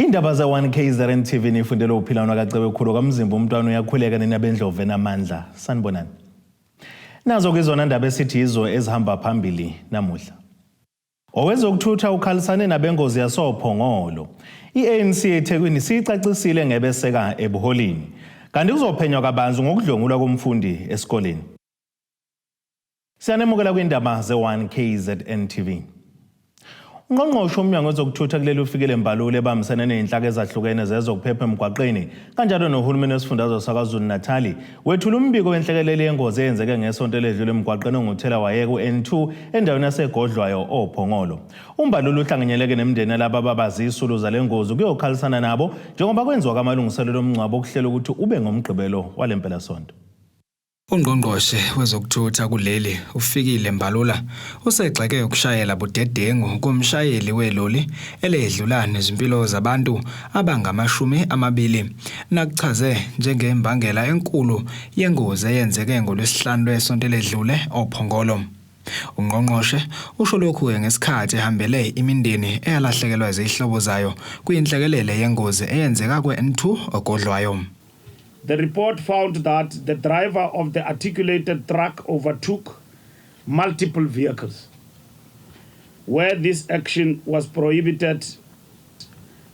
Indaba za-1KZNTV nifundela uphila nakacewe khulu kamzimba umntwana uyakhuleka nenabendlovu enamandla. Sanibonani. Nazo ke izona ndaba esithi izo ezihamba phambili namuhla. Owezokuthutha ukhalisane nabengozi Yasophongolo. I-ANC Ethekwini siyicacisile ngebeseka ebuholini. Kanti kuzophenywa kabanzi ngokudlwengulwa komfundi esikoleni. Siyanemukela kwindaba ze-1KZNTV. Ungqongqoshe umnyango wezokuthutha kuleli ufikele Umbalula ebambisene nezinhlaka ezahlukene zezokuphepha emgwaqeni kanjalo nohulumeni wesifundazwe saKwaZulu Natali wethula umbiko wenhlekelele yengozi eyenzeke ngesonto eledlule emgwaqeni onguthela wayeka u-N2 endaweni yasegodlwayo oPhongolo. Umbalula uhlanganyeleke nemindeni yalabo ababazi isulu zalengozi kuyokhalisana nabo njengoba kwenziwa kamalungiselelo omngcwabo okuhlela ukuthi ube ngomgqibelo walempela sonto. Ungqongqoshe wezokuthutha kuleli ufikile Umbalula usegxeke ukushayela budedengu kumshayeli weloli eledlula nezimpilo zabantu abangama-20 nakuchaze njengembangela enkulu yengozi eyenzeke ngolwesihlanu lwesonto eledlule oPhongolo. Ungqongqoshe usho lokhu ngesikhathi ehambele imindeni eyalahlekelwa izihlobo zayo kuyinhlekelele yengozi eyenzeka kwe-N2 ogodlwayo. The report found that the driver of the articulated truck overtook multiple vehicles, where this action was prohibited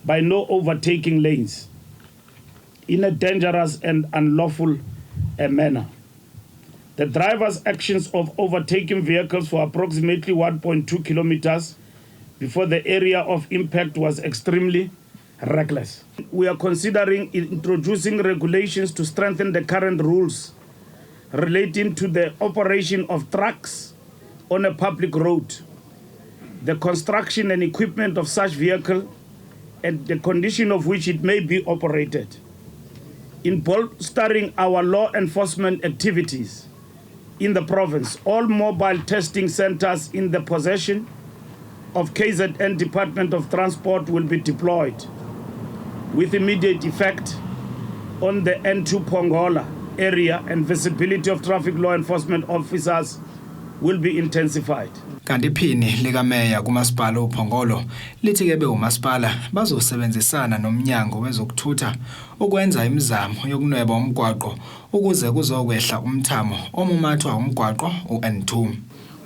by no overtaking lanes in a dangerous and unlawful manner. The driver's actions of overtaking vehicles for approximately 1.2 kilometers before the area of impact was extremely reckless. We are considering introducing regulations to strengthen the current rules relating to the operation of trucks on a public road, the construction and equipment of such vehicle, and the condition of which it may be operated. In bolstering our law enforcement activities in the province, all mobile testing centers in the possession of KZN Department of Transport will be deployed with immediate effect on the N2 Phongolo area, and visibility of traffic law enforcement officers will be intensified. Kanti phini likameya kumasipala uPhongolo lithi ke umasipala bazosebenzisana nomnyango wezokuthutha ukwenza imizamo yokunweba umgwaqo ukuze kuzokwehla umthamo omumathwa umgwaqo uN2.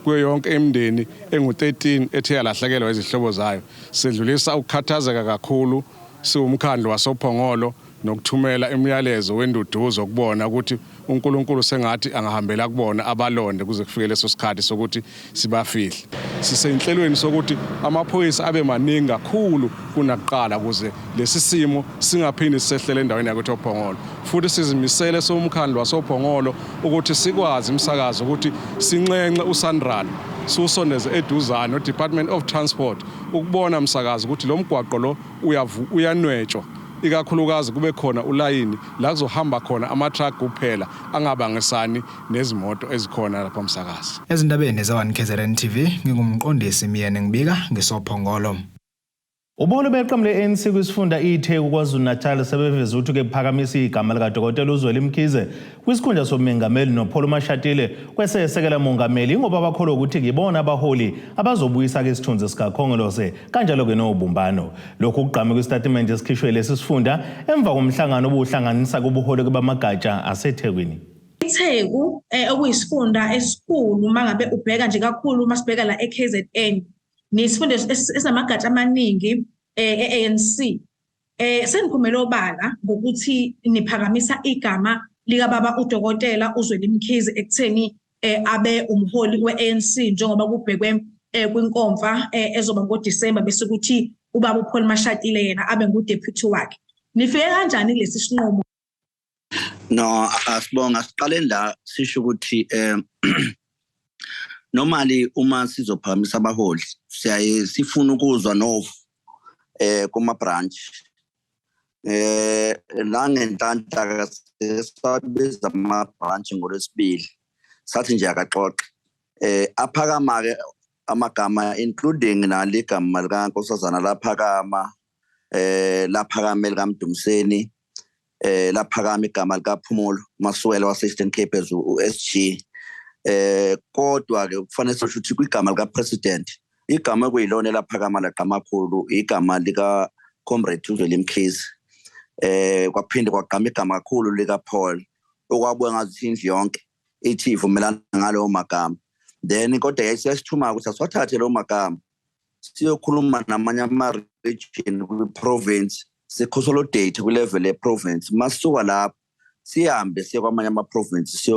Kuyo yonke imindeni engu13 ethe yalahlekelwa izihlobo zayo sedlulisa ukukhathazeka kakhulu siwumkhandlu wasoPhongolo nokuthumela imiyalezo wenduduzo ukubona ukuthi uNkulunkulu sengathi angahambela kubona abalonde kuze kufike leso sikhathi sokuthi sibafihle. Siseyinhlelweni sokuthi amaphoyisa abe maningi kakhulu kunakuqala kuze lesi simo singaphindi sisehlele endaweni yakwethu Phongolo. Futhi sizimisele somkhandlu wasoPhongolo ukuthi sikwazi umsakazo ukuthi sinxenxe uSandral susondeze eduzane no Department of Transport ukubona umsakazo ukuthi lo mgwaqo lo uyanwetshwa ikakhulukazi kube khona ulayini la kuzohamba khona ama-truck kuphela angabangisani nezimoto ezikhona lapha umsakazi. Ezindabeni za-1KZNTV ngingumqondisi Miyane ngibika ngesoPhongolo. Ubuholi beqembu le-ANC kwisifunda iTheku KwaZulu Natal sebeveza ukuthi ke kuphakamisa igama likaDokotela uZweli Mkhize kwisikhundla somengameli noPholo Mashatile kwesesekela mongameli ngoba bakholwa ukuthi ngibona abaholi abazobuyisa ke isithunzi sikakhongolose kanjalo ke nobumbano. Lokhu kugqame kwistatement esikhishwe lesi sifunda emva komhlangano obuhlanganisa kubuholi bamagatsha aseThekwini. iTheku okuyisifunda esikhulu mangabe ubheka nje kakhulu masibheka la eKZN nesifunda esinamagatsha amaningi ANC seniphumela obala ngokuthi niphakamisa igama lika baba uDokotela uZweli Mkhize ekutheni abe umholi weANC njengoba kubhekwe kwinkomfa ezoba ngoDisemba bese kuthi ubaba uPholo Mashatile yena abe ngudeputy wakhe. Nifike kanjani lesi sinqumo? No, asibonga siqale la sisho ukuthi normally uma sizophakamisa abaholi siyaye sifuna ukuzwa novo kuma branch la ngenhlanhla sabiza ama branch ngolwesibili sathi nje akaxoxe aphakama ke amagama including naligama lika Nkosazana laphakama laphakama likaMdumseni laphakama igama lika Phumulo Masuwela wase Eastern Cape as uSG kodwa ke kufanele sisho ukuthi kwigama lika president igama ekuyilona laphakama laqamakhulu igama lika comrade uZweli Mkhize kwaphinde kwagama igama kakhulu lika Paul okwabuya ngathi indlu yonke ithi ivumelana ngalowo magama then kodwa yayisiyasithuma ukuthi asiwathathe lo magama siyokhuluma namanye ama-region kwi-province siconsolidate kwi-level ye-province masisuka lapho sihambe siye kwamanye ama-province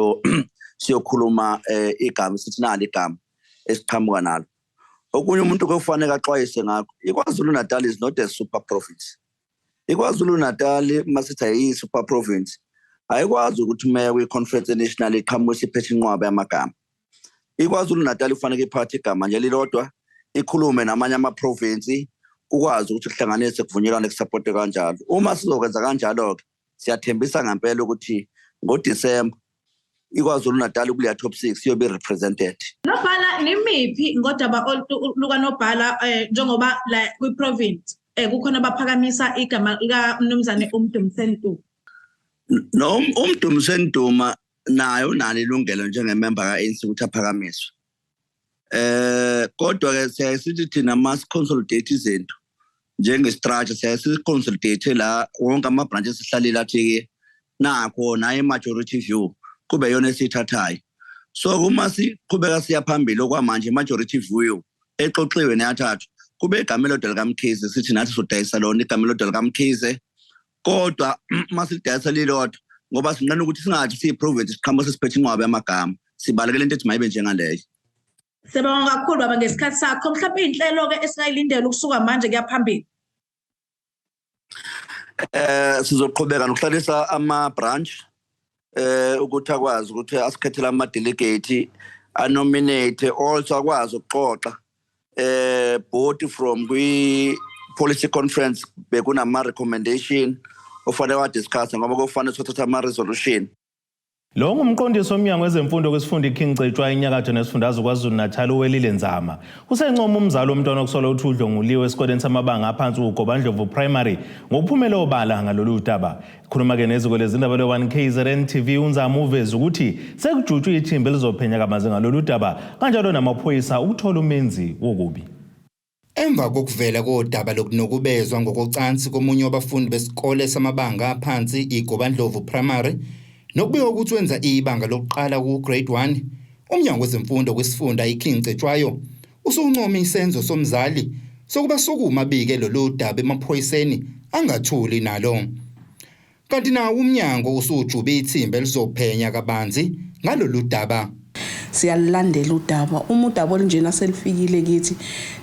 siyokhuluma igama sithi nalo igama esiqhamuka nalo. Okunye umuntu kufanele axwayise ngakho iKwaZulu-Natal is not a super province. iKwaZulu-Natal masithi ayi-super province ayikwazi ukuthi umeya kwi-conference national iqhamuke iphethe inqwaba yamagama. iKwaZulu-Natal kufanele iphathe igama nje lilodwa ikhulume namanye ama-province ukwazi ukuthi kuhlanganise kuvunyelwane kusupporte kanjalo. Uma sizokwenza kanjalo-ke siyathembisa ngempela ukuthi ngoDisemba iKwaZulu-Natal kuleya top 6 iyobe represented. Nobhala nimiphi ngodaba luka Nobhala njengoba la kwi-province kukhona abaphakamisa igama lika Mnumzane uMdumsentuma. No, uMdumsentuma nayo unalo ilungelo njengemember ka-ANC ukuthi aphakamiswe. Kodwa ke siyasithi thina mas consolidate izinto njenge-structure siyasiconsolidate la wonke ama-branches esihlalile athi nakho naye majority view kube yona esithathayo. So uma siqhubeka siya phambili okwamanje majority view exoxiwe neyathathu kube igama elodwa likaMkhize sithi nathi sodayisa lona igama elodwa likaMkhize kodwa masidayisa lilodwa ngoba sinqena ukuthi singathi siyi-province siqhamuka sesiphethe inqwaba yamagama sibalekele into ethi mayibe njengaleyo. Siyabonga kakhulu baba ngesikhathi sakho. Mhlawumbe inhlelo ke esingayilindela ukusuka manje kuya phambili. Sizoqhubeka nokuhlalisa ama-branch ukuthi akwazi ukuthi asikhethele ama-delegate anominate also akwazi ukuxoxa both from kwi-policy conference bekunama-recommendation ofanele wadiscussa ngoba kufanele sothatha ama-resolution. Lo ngumqondisi womnyango wezemfundo kwesifunda iKing Cetshwayo inyakatho nesifundazwe KwaZulu-Natal uwelile Nzama. Usencoma umzali womntwana okusolwa ukuthi udlonguliwe esikoleni samabanga aphansi uGobandlovu Primary ngokuphumela obala ngalolu daba. Khuluma-ke neziko lezindaba le-1KZNTV uNzama uveza ukuthi sekujutshwe ithimba elizophenya kabanzi ngalolu daba kanjalo namaphoyisa ukuthola umenzi wokubi. Emva kokuvela kodaba lokunokubezwa ngokocansi komunye wabafundi besikole samabanga aphansi iGobandlovu Primary nokubika ukuthi wenza ibanga lokuqala ku-grade 1 umnyango wezemfundo kwesifunda iKing Cetshwayo usuncoma isenzo somzali sokuba sokuma bike lolu daba emaphoyiseni angathuli nalo. Kanti nawo umnyango usujube ithimba elizophenya kabanzi ngalolu daba. Siyalandela udaba udaba olinjena selifikile kithi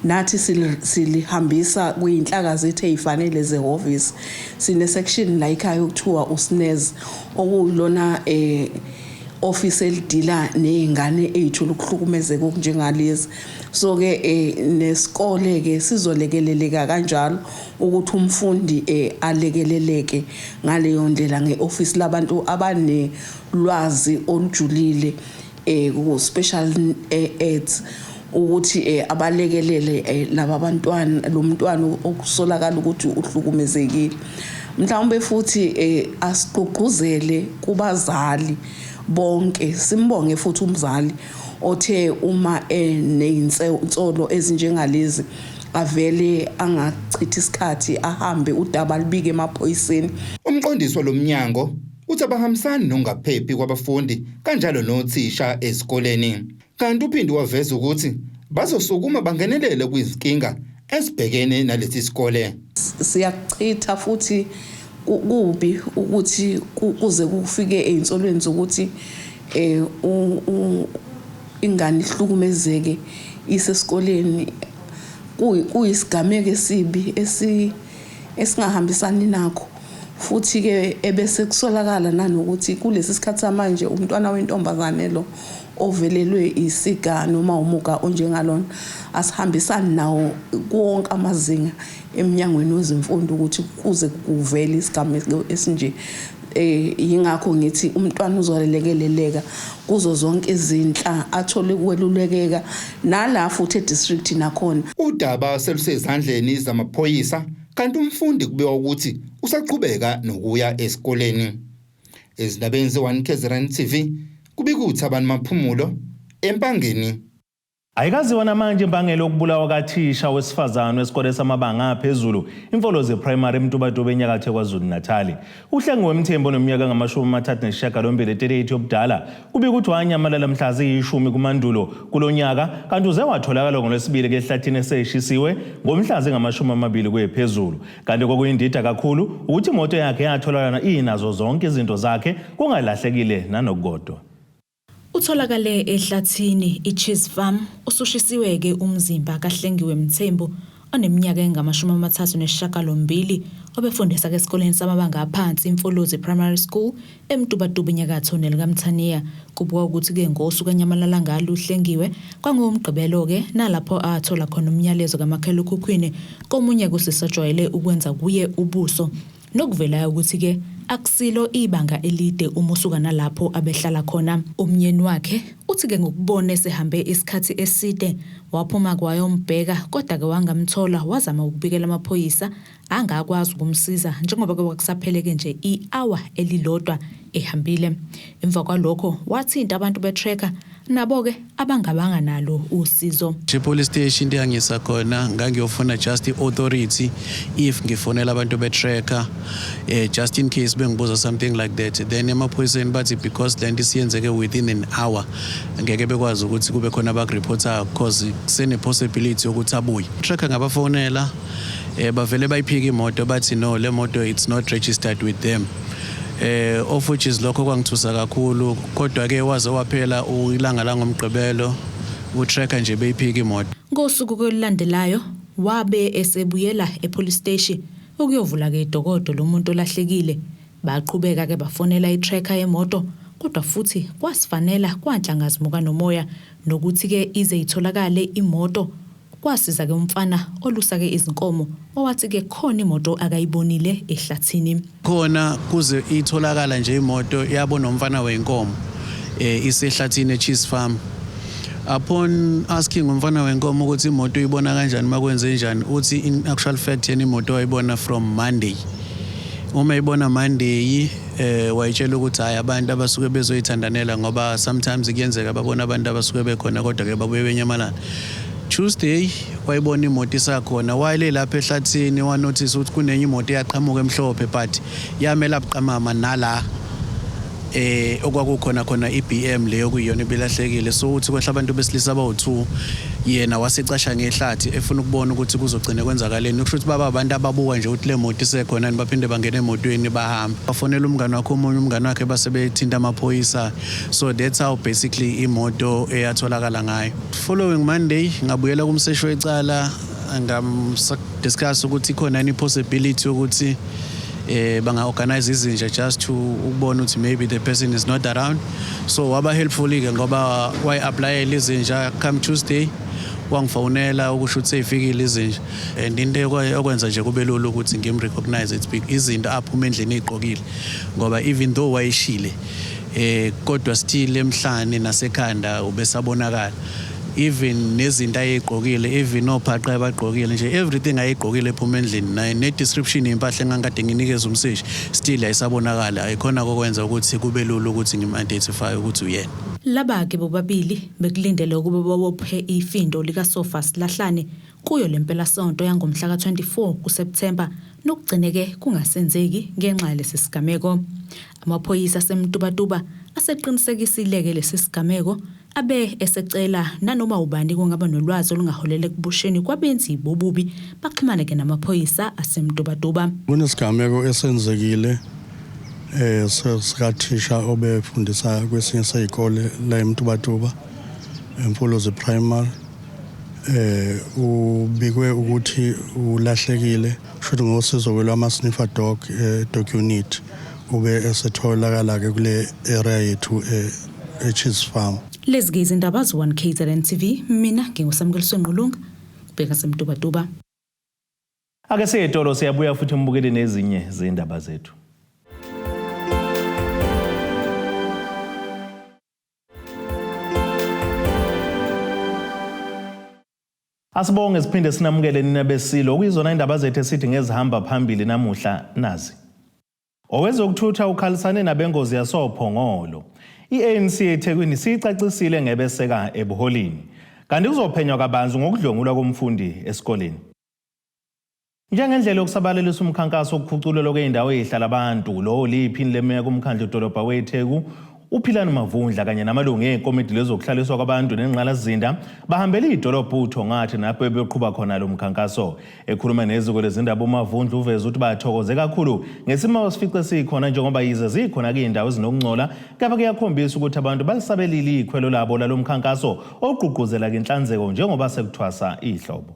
nathi silihambisa kuyinhlaka zethu ezifanele zehhovisi sine section la ekhaya okuthiwa uSNES okuyilona office elidila nezingane ezithola ukuhlukumezeka okunjengalezi. So ke nesikole ke sizolekeleleka kanjalo ukuthi umfundi alekeleleke ngaleyo ndlela ngeoffice labantu abanelwazi olujulile ku special aids ukuthi abalekelele laba bantwana lo mntwana okusolakala ukuthi uhlukumezekile. Mhlawumbe futhi asiqoquzele kubazali bonke simbonge futhi umzali othe uma nezinsolo ezinjengalezi avele angachithi isikhathi ahambe udaba libike emaphoyiseni. Umqondisi walomnyango uthi abahambisani nongaphephi kwabafundi kanjalo nothisha esikoleni. Kanti uphinde waveza ukuthi bazosukuma bangenelele kwizinkinga esibhekene nalesi sikole. Siyachitha futhi kubi ukuthi kuze kufike ezinsolweni zokuthi ingane ihlukumezeke isesikoleni kuyisigameko esibi esingahambisani nakho. Futhi ke ebese kusolakala nanokuthi kulesi sikhathi samanje umntwana wentombazane lo ovelelwe isiga noma umuga onjengalona asihambisani nawo konke amazinga eminyangweni wezemfundo ukuthi kuze kuvele isigameko esinje. Yingakho ngithi umntwana uzolelekeleleka kuzo zonke izinhla athole ukwelulekeka nala futhi edistrict nakhona. Udaba selusezandleni zamaphoyisa kanti umfundi kubiwa ukuthi usaqhubeka nokuya esikoleni. Ezindabeni ze-1KZNTV kubikuthi abantu maphumulo empangeni. Ayikaziwa namanje imbangela yokubulawa kathisha wesifazane wesikole samabanga aphezulu Imfolozi Primary eMtubatuba enyakatho KwaZulu-Natal. Uhlengiwe Mthembu oneminyaka engama-38 yobudala ubika ukuthi wanyamalala mhla ziyishumi kuMandulo kulonyaka kanti uze watholakala ngoLwesibili ehlathini eseshisiwe ngomhla zingama-20 kuyephezulu. Kanti kokuyindida kakhulu ukuthi imoto yakhe yatholakala inazo zonke izinto zakhe kungalahlekile nanokukodwa. Utholakale ehlathini iCheese Farm usushisiweke umzimba kaHlengiwe Mthembu oneminyaka engama-38 obefundisa esikoleni samabanga aphansi Imfolozi Primary School eMtubatuba enyakatho nelikaMthaniya. Kubukwa ukuthi ke ngosuku anyamalala ngalo uHlengiwe kwangumgqibelo ke nalapho athola khona umyalezo kamakhalekhukhwini komunye kusisajwayele ukwenza kuye ubuso nokuvela ukuthi ke akusilo ibanga elide umusuka nalapho abehlala khona. Umnyeni wakhe uthi ke ngokubona esehambe isikhathi eside waphuma kwayombheka kodwa ke wangamthola wazama ukubikela amaphoyisa angakwazi ukumsiza njengoba kwakusapheleke nje i-hour elilodwa ehambile. Emva kwalokho wathinta abantu betracker nabo ke abangabanga nalo usizo. Police station engisa khona ngangiyofuna just authority if ngifonela abantu betracker just in case bengibuza something like that, then emaphoyiseni bathi because lento siyenzeke within an hour ngeke bekwazi ukuthi kube khona abakureporta because sene possibility ukuthi abuye. Tracker ngabafonela bavele bayiphika imoto bathi no, le moto it's not registered with them. Of which is lokho kwangithusa kakhulu kodwa ke waze waphela ilanga la ngomgqibelo utracker nje beyiphika imoto. Ngosuku kwelandelayo wabe esebuyela epolice station ukuyovula ke idokodo lomuntu olahlekile. Baqhubeka ke bafonela itracker yemoto kodwa futhi kwasifanela kwanhlangazimuka nomoya nokuthi ke ize itholakale imoto. Kwasiza ke umfana olusake izinkomo owathi ke khona imoto akayibonile ehlathini. Khona kuze itholakala nje imoto yabona umfana wenkomo isehlathini eCheese Farm. Upon asking umfana wenkomo ukuthi imoto uyibona kanjani makwenze njani uthi in actual fact yena imoto wayibona from Monday. Uma ibona Monday wayitshela ukuthi hayi abantu abasuke bezoyithandanela ngoba sometimes kuyenzeka babona abantu abasuke bekhona kodwa ke babuye benyamalala. Tuesday wayibona imoto isakhona wayile lapha ehlathini wa notice ukuthi kunenye imoto eyaqhamuka emhlophe but yamela buqamama nala okwakukhona khona iBM leyo kuyiyona ebelahlekile. So uthi kwehla abantu besilisa abawu2 yena wasecasha ngehlathi efuna ukubona ukuthi kuzogcina kwenzakaleni. Ukusho ukuthi baba abantu ababuka nje ukuthi le moto isekhona baphinde bangena emotweni bahamba. Bafonela umngane wakhe omunye umngane wakhe basebethinta amaphoyisa. So that's how basically imoto eyatholakala ngayo. Following Monday ngabuyela kumsesho wecala discuss ukuthi khona any possibility ukuthi banga organize izinja just to ukubona ukuthi maybe the person is not around. So waba helpful ke ngoba why apply izinja come Tuesday wangifonela ukusho ukuthi seyifikile izinja and into okwenza nje kube lula ukuthi ngimrecognize it izinto aphuma endlini eziqokile ngoba even though wayishile kodwa still emhlane nasekhanda ubesabonakala. Even nezinto ayeqokile even ophaqa abaqokile nje everything ayeqokile ephuma endlini naye ne description impahla engangade nginikeza umseshi still ayisabonakala ayikhona kokwenza ukuthi kube lula ukuthi ngim-identify ukuthi uyena. Laba ke bobabili bekulindele ukuba babophe ifindo lika Sofas Lahlane kuyo lempela sonto yangomhla ka24 kuSeptember nokugcineke kungasenzeki ngenxa yalesi sigameko. Amaphoyisa aseMtubatuba aseqinisekisile ke lesi sigameko abe esecela nanoma ubani kungaba nolwazi olungaholela ekubusheni kwabenzi bobubi baxhumane ke namaphoyisa aseMtubatuba. Kunesigameko esenzekile sikathisha obefundisa kwesinye seyikole la eMtubatuba Imfolozi Primary. Ubikwe ukuthi ulahlekile futhi ngosizo kwelama sniffer dog dog unit ube esetholakala ke kule area yethu eCheese Farm. Lezi izindaba z1KZNTV mina nginguSamukeliso Nqulunga ubheka seMtubatuba. Ake siyetolo siyabuya futhi umbukele nezinye izindaba zethu. Asibonge siphinde sinamukele NEBESEKAYO kuyizona indaba zethu esithi ngezihamba phambili namuhla nazi. Owezokuthutha ukhalisane nabengozi Yasophongolo. I-ANC Ethekwini siyicacisile ngebeseka ebuholini. kanti kuzophenywa kabanzi ngokudlwengulwa komfundi esikoleni. Njengendlela yokusabalalisa umkhankaso wokuphuculwa kweindawo ezihlala abantu lo liphini lemeya kumkhandlu dolobha weTheku uphilana Mavundla kanye namalungu ekomiti lezokuhlaliswa kwabantu nenqalazinda bahambele idolobha uThongathi napho beqhubha khona lo mkhankaso. Ekhuluma neziko lezindaba uMavundla uveza ukuthi bathokoze kakhulu ngesimo sifice sikhona njengoba yize zikhona ke indawo ezinokungcola kepha kuyakhombisa ukuthi abantu balisabelile ikhwelo labo lalo mkhankaso ogqugquzela ke inhlanzeko njengoba sekuthwasa ihlobo.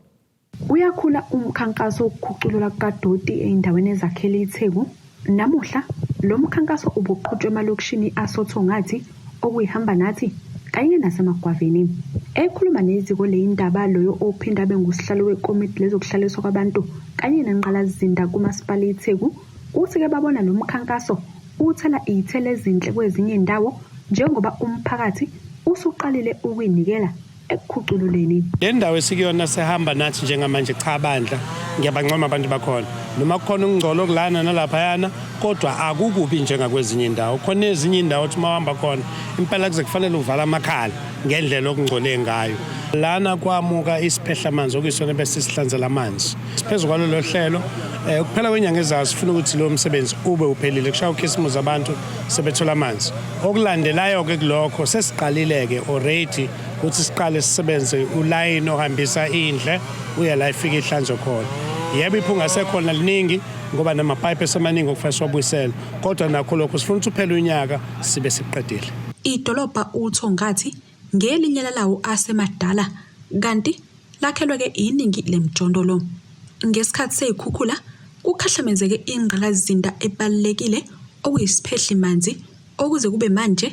Uyakhula umkhankaso wokukhuculula kadoti eindaweni ezakhele iTheku. Namuhla lo mkhankaso ubuqhutshwe emalokishini asothongathi okuyihamba nathi kanye nasemagwaveni. Ekhuluma neziko leindaba loyo ophinda bengusihlalo wekomiti lezokuhlaliswa kwabantu kanye nenqalazinda kumasipala iTheku uthi ke babona lo mkhankaso uthela ithele ezinhle kwezinye indawo njengoba umphakathi usuqalile ukuyinikela ekukhucululeni. Le ndawo esikuyona sehamba nathi njengamanje cha bandla ngiyabancoma abantu bakhona noma kukhona ukungcola kulana nalapha yana kodwa akukubi njengakwezinye indawo khona ezinye indawo uthi mawahamba khona impela kuze kufanele uvala amakhala ngendlela okungcole ngayo lana kwamuka isiphehla amanzi okuyisona bese sihlanzela amanzi siphezulu kwalo hlelo ukuphela kwenyanga ezayo sifuna ukuthi lo msebenzi ube uphelile kushaya ukhisimuzi abantu sebethola amanzi okulandelayo ke kulokho sesiqalileke already ukuthi siqale sisebenze ulayini ohambisa indle uya la ifika ihlanzo khona yebo iphunga sekhona liningi ngoba namapipe esemaningi okufanele siwabuyisele kodwa nakho lokho sifuna ukuthi uphele unyaka sibe siqedile. Idolobha uThongathi ngelinye lawo asemadala kanti lakhelwe ke iningi lemjondolo. Ngesikhathi sezikhukhula kukhahlamezeke ingqalazinda ebalekile okuyisiphehla imanzi okuze kube manje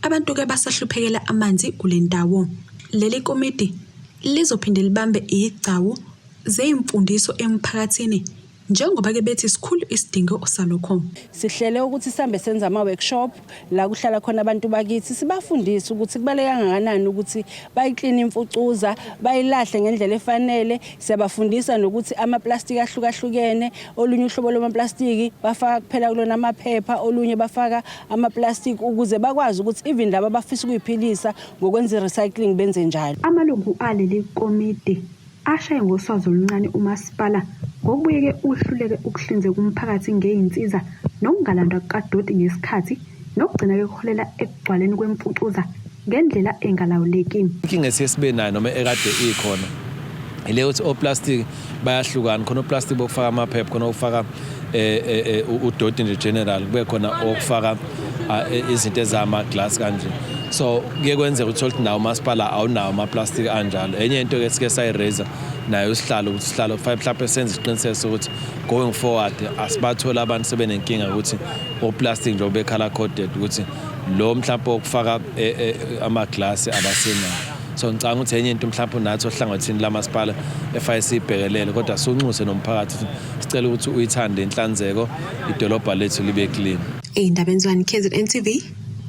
abantu ke basahluphekela amanzi kule ndawo. Leli komiti lizophinde libambe igcawu zeimfundiso emphakathini njengoba ke bethi sikhulu isidingo salokho. Sihlele ukuthi sihambe senza ama workshop la kuhlala khona abantu bakithi sibafundisa ukuthi kubaleka kangakanani ukuthi bayiclean imfucuza bayilahle ngendlela efanele. Siyabafundisa nokuthi ama plastic ahlukahlukene olunye uhlobo loma plastic bafaka kuphela kulona amaphepha olunye bafaka ama plastic ukuze bakwazi ukuthi even laba bafisa ukuyiphilisa ngokwenza recycling benze njalo. Amalungu aleli komiti ashaye ngoswazi oluncane umasipala ngokubuyeke uhluleke ukuhlinzeka umphakathi ngeinsiza nokungalandwa kadoti ngesikhathi nokugcina ke kuholela ekugcwaleni kwemfucuza ngendlela engalawuleki. Inkinga esesibe nayo noma ekade ikhona ile uthi oplastic bayahlukana khona oplastic bokufaka amaphepha khona ukufaka udoti nje general kube khona okufaka izinto ezama glass kanje. So kuye kwenzeka ukuthi nawo umasipala awunawo ama-plastic anjalo. Enye into ke sike sayiraise nayo isihlalo ukuthi sihlalo mhlawumbe senze isiqiniseko ukuthi going forward asibathola abantu sebenenkinga ukuthi o-plastic nje obekhala coded ukuthi lo mhlawumbe okufaka ama-glass abasenayo. So ngicanga ukuthi enye into mhlawumbe nathi ohlangothini lamasipala efike sibhekelele kodwa sunxuse nomphakathi sicela ukuthi uyithande inhlanzeko idolobha lethu libe clean. Ey'ndabeni zani KZNTV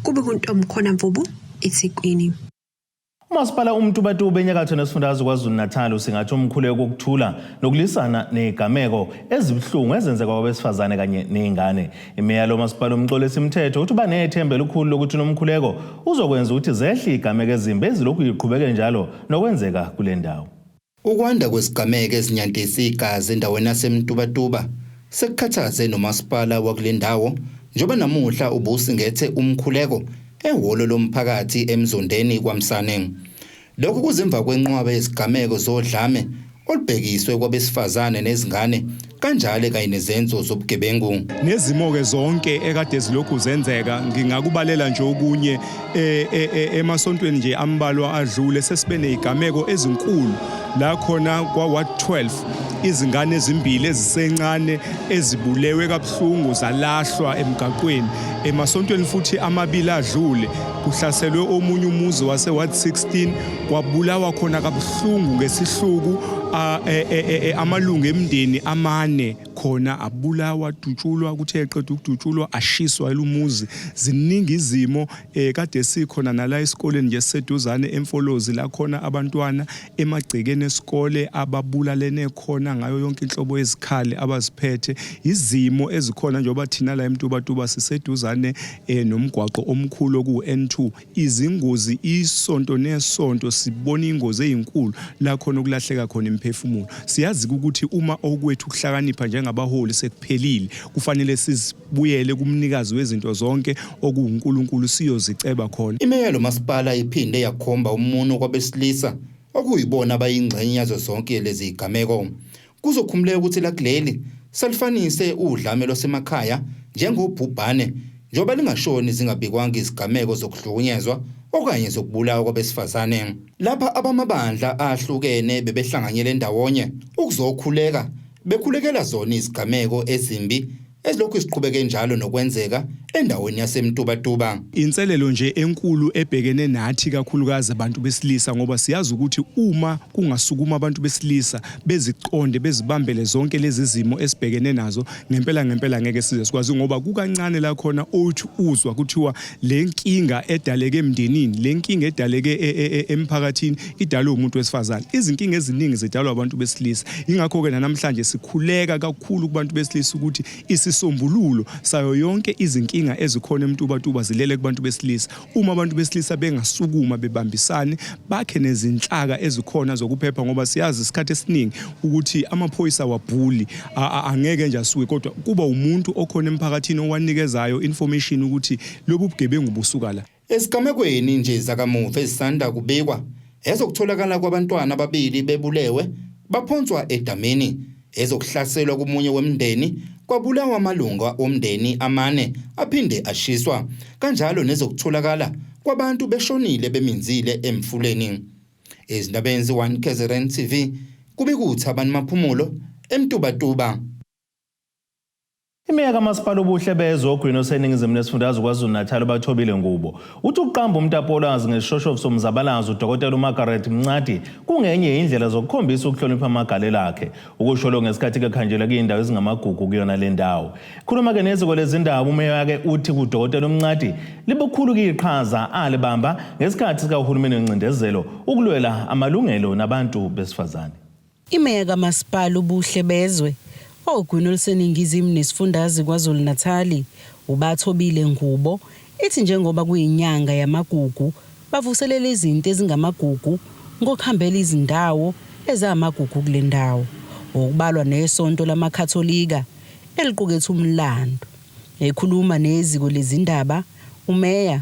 kube kuntomkhona Mvubu Ethekwini. Umasipala uMtubatuba enyakatho nesifundazwe KwaZulu-Natal usingathi umkhuleko kokuthula nokulisana negameko ezibhlungu ezenzeka kwabesifazane kanye nezingane. Imeya lo masipala umxolisi imithetho uthi banethembe elikhulu lokuthi nomkhuleko uzokwenza ukuthi zehle igameko ezimbe ezilokhu iqhubeke njalo nokwenzeka kule ndawo. Ukwanda kwesigameko ezinyantisa igazi endaweni yaseMtubatuba sekukhathaze nomasipala wakule ndawo njoba namuhla ubusingethe umkhuleko ehholo lomphakathi emzondeni kwaMsaneng. Lokhu kuzimva kwenqwaba yesigameko zodlame olubhekiswe kwabesifazane nezingane kanjalo kanye nezenzo zobugebengu. Nezimoke zonke ekade zilokhu zenzeka ngingakubalela nje okunye emasontweni nje ambalwa adlule sesibe nezigameko ezinkulu la khona kwaWard 12 izingane ezimbili ezisencane ezibulewe kabuhlungu zalahlwa emgaqweni. Emasontweni futhi amabili adlule kuhlaselwe omunye umuzi waseWard 16 kwabulawa khona kabuhlungu ngesihluku amalungu emndeni amane khona abulawa dutshulwa kuthe eqeda ukudutshulwa ashiswa elumuzi ziningi izimo kade sikhona nala esikoleni nje seduzane emfolozi la khona abantwana emagcekeni esikole ababulalene khona ngayo yonke inhlobo yezikhali abaziphethe izimo ezikhona njengoba thina la eMtubatuba siseduzane nomgwaqo omkhulu ku N2 izingozi isonto nesonto sibona ingozi ezinkulu la khona ukulahleka khona imphefumulo siyazi ukuthi uma okwethu kuhlakanipha njengabaholi sekuphelile kufanele sizibuyele kumnikazi wezinto zonke okuNkulunkulu siyoziceba khona imeya lo masipala iphinde yakhomba umuno kwabesilisa okuyibona abayingxenye yazo zonke lezi igameko kuzokhumuleka ukuthi la kuleli salifanise udlame losemakhaya njengobhubhane njengoba lingashoni zingabikwanga izigameko zokuhlukunyezwa okanye zokubulawa kwabesifazane lapha abamabandla ahlukene bebehlanganyele ndawonye ukuzokhuleka bekhulekela zona izigameko ezimbi ezilokhu siqhubeke njalo nokwenzeka endaweni yaseMtubatuba inselelo nje enkulu ebhekene nathi kakhulukazi abantu besilisa ngoba siyazi ukuthi uma kungasukuma abantu besilisa beziqonde bezibambele zonke lezi zimo esibhekene nazo ngempela ngeke size sikwazi ngoba kukancane la khona othi uzwa kuthiwa lenkinga edaleke emndenini lenkinga edaleke emphakathini idalwe umuntu wesifazane izinkinga eziningi zidalwa abantu besilisa ingakho ke namhlanje sikhuleka kakhulu kubantu besilisa ukuthi isisombululo sayo yonke izinkinga ezikhona eMtubatuba zilele kubantu besilisa uma abantu besilisa bengasukuma bebambisane bakhe nezinhlaka ezikhona zokuphepha ngoba siyazi isikhathi esiningi ukuthi amaphoyisa wabhuli angeke nje asuke kodwa kuba umuntu okhona emphakathini owanikezayo information ukuthi lobu bugebengu busuka la esigamekweni nje zakamuva ezisanda kubekwa ezokutholakala kwabantwana ababili bebulewe baphonswa edameni ezokuhlaselwa kumunye wemndeni kwabulawa amalunga omndeni amane aphinde ashiswa kanjalo nezokutholakala kwabantu beshonile beminzile emfuleni ezindabeni ze1KZNTV kube kuthi abantu maphumulo eMtubatuba Imeya kamasipala ubuhle bezwe ogwini oseningizimu nesifundazwe KwaZulu-Natal bathobile ngubo. Uthi uqamba umtapolazi ngesishoshovu somzabalazo uDokotela uMargaret Mncadi kungenye indlela zokukhombisa ukuhlonipha amagalelo akhe. Ukusho lo ngesikhathi kekhanjelwa kuyindawo ezingamagugu kuyona le ndawo. Khuluma ke neziko lezindaba umeya ke uthi kuDokotela uMncadi libukhulu kuyiqhaza alibamba ngesikhathi sikahulumeni wencindezelo ukulwela amalungelo nabantu besifazane. Imeya kamasipala ubuhle bezwe ogwini oluseningizimu nesifundazwe KwaZulu-Natal ubathobile ngubo ithi njengoba kuyinyanga yamagugu bavuselela izinto ezingamagugu ngokuhambela izindawo ezamagugu kule ndawo okubalwa nesonto lamakatholika eliqukethe umlando ekhuluma neziko lezindaba umeya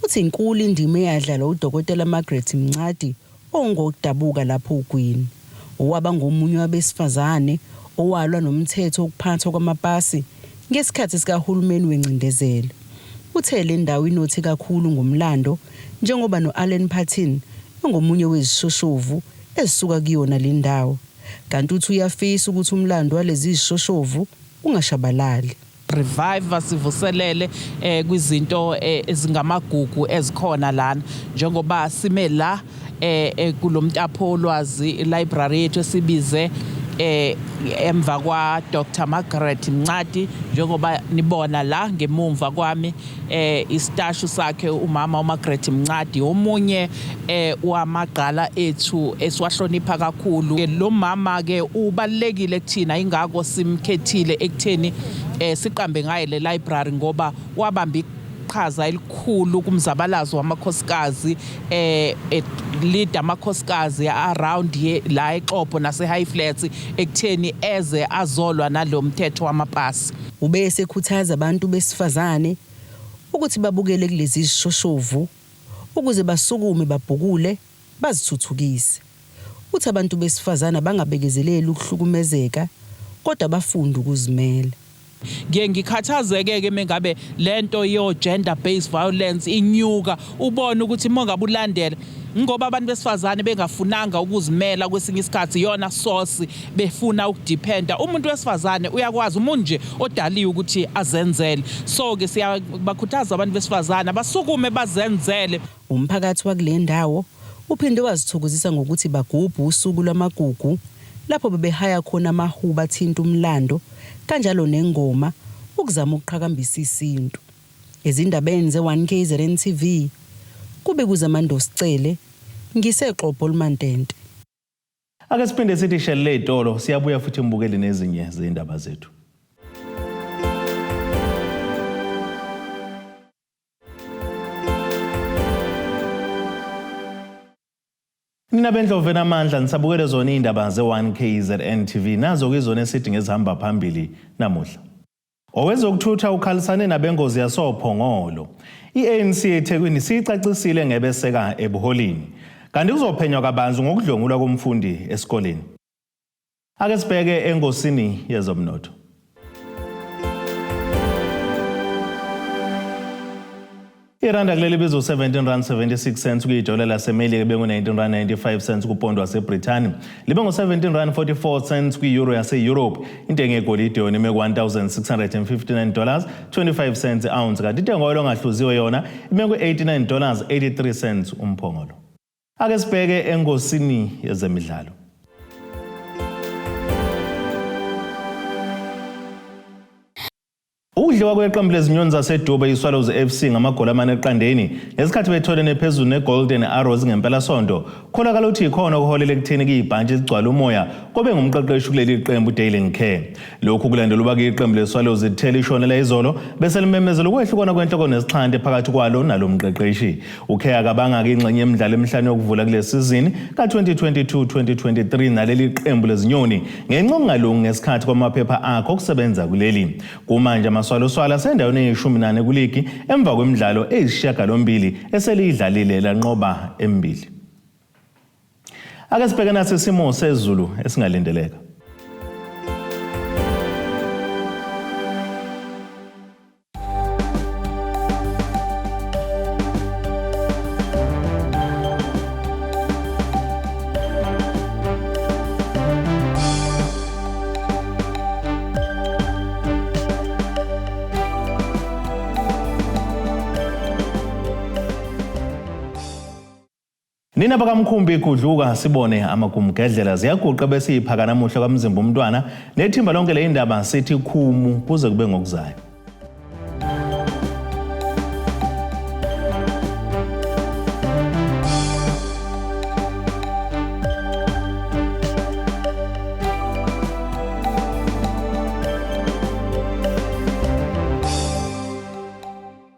uthi inkulu indima eyadlala uDokotela Margaret Mncadi ongokudabuka lapho ugwini owaba ngomunye wabesifazane owalwa nomthetho wokuphathwa kwamapasi ngesikhathi sikahulumeni wencindezelo uthe le ndawo inothi kakhulu ngomlando njengoba noAllen Patton ongomunye wezishoshovu ezisuka kuyona le ndawo kanti uthi uyafisa ukuthi umlando walezi zishoshovu ungashabalali revive sivuselele kwizinto ezingamagugu ezikhona lana njengoba sime la kulomtapolwazi library yethu sibize emva kwa Dr Margaret Mncadi njengoba nibona la ngemumva kwami istashu sakhe umama uMargaret Mncadi omunye wamaqala ethu esiwahlonipha kakhulu lo mama ke ubalekile kuthina ingakho simkhethile ekutheni siqambe ngaye le library ngoba wabamba iqhaza elikhulu kumzabalazo wamakhosikazi lead amakhosikazi around la eXhopo nase High Flats ekutheni eze azolwa nalomthetho wamapasi ubese ekhuthaza abantu besifazane ukuthi babukele kulezi zishoshovu ukuze basukume babhukule bazithuthukise uthi abantu besifazane bangabekezeleli ukuhlukumezeka kodwa bafunde ukuzimela ngikhathazeke ke mengabe lento yo gender based violence inyuka ubone ukuthi mongabe ulandela ngoba abantu besifazane bengafunanga ukuzimela kwesinye isikhathi yona source befuna ukudependa umuntu wesifazane uyakwazi umuntu nje odaliwe ukuthi azenzele so ke siyabakhuthaza abantu besifazane basukume bazenzele umphakathi wakule ndawo uphinde wazithokozisa ngokuthi bagubhe usuku lwamagugu lapho bebehaya khona amahuba athinta umlando kanjalo nengoma ukuzama ukuqhakambisa isintu. Ezindabeni ze-1KZNTV kube kuzamando Sicele ngisexopo Limantente. Ake siphinde sithi shelle itolo siyabuya futhi mbukele nezinye zeindaba zethu. Nina bendlove namandla nisabukele zona indaba ze-1KZNTV nazo kuyizona esithi ngezihamba phambili namuhla. Owezokuthutha ukhalisane nabengozi Yasophongolo. I-ANC Ethekwini siyicacisile ngebeseka ebuholini. Kanti kuzophenywa kabanzi ngokudlwengulwa komfundi esikoleni. Ake sibheke engosini yezomnotho. Iranda kuleli bizo 17.76 rand kuyidola laseMelika bengu 19.95 cents kupondo waseBrithani libe ngo 17.44 cents kwi-euro yase-Europe intengo yegolide yona ime $1,659.25 ounce kanti intengo yoilo ngahluziwe yona ime $89.83 umphongolo. Ake sibheke engosini yezemidlalo. Ukudliwa kweqembu lezinyoni zaseDubai iSwallows FC ngamagoli amane eqandeni ngesikhathi betholene phezulu neGolden Arrows ngempela sonto kholakala ukuthi ikhona ukuholela ekutheni kuyibhantshi ezigcwala umoya kobe ngumqeqeshi kuleli qembu uDalen Care. Lokhu kulandela ukuba iqembu leSwallows lithele ishonela izolo bese limemezela ukwehlukana kwenhloko nesixhande phakathi kwalo nalomqeqeshi. Care akabanga ingxenye yemidlalo emihlanu yokuvula kule season ka-2022-2023 naleli qembu lezinyoni ngenxa yokungalungi ngesikhathi kwamaphepha akho okusebenza kuleli. Kumanje Swala sendaweni ye-18 kuligi emva kwemidlalo eyisishiyagalombili eseliyidlalile lanqoba embili. Ake sibheke nasisimo sezulu esingalindeleka. Nina bakamkhumbi kudluka sibone amagumgedlela ziyaguqa bese iphaka namuhla kwamzimba umntwana nethimba lonke le indaba sithi khumu kuze kube ngokuzayo.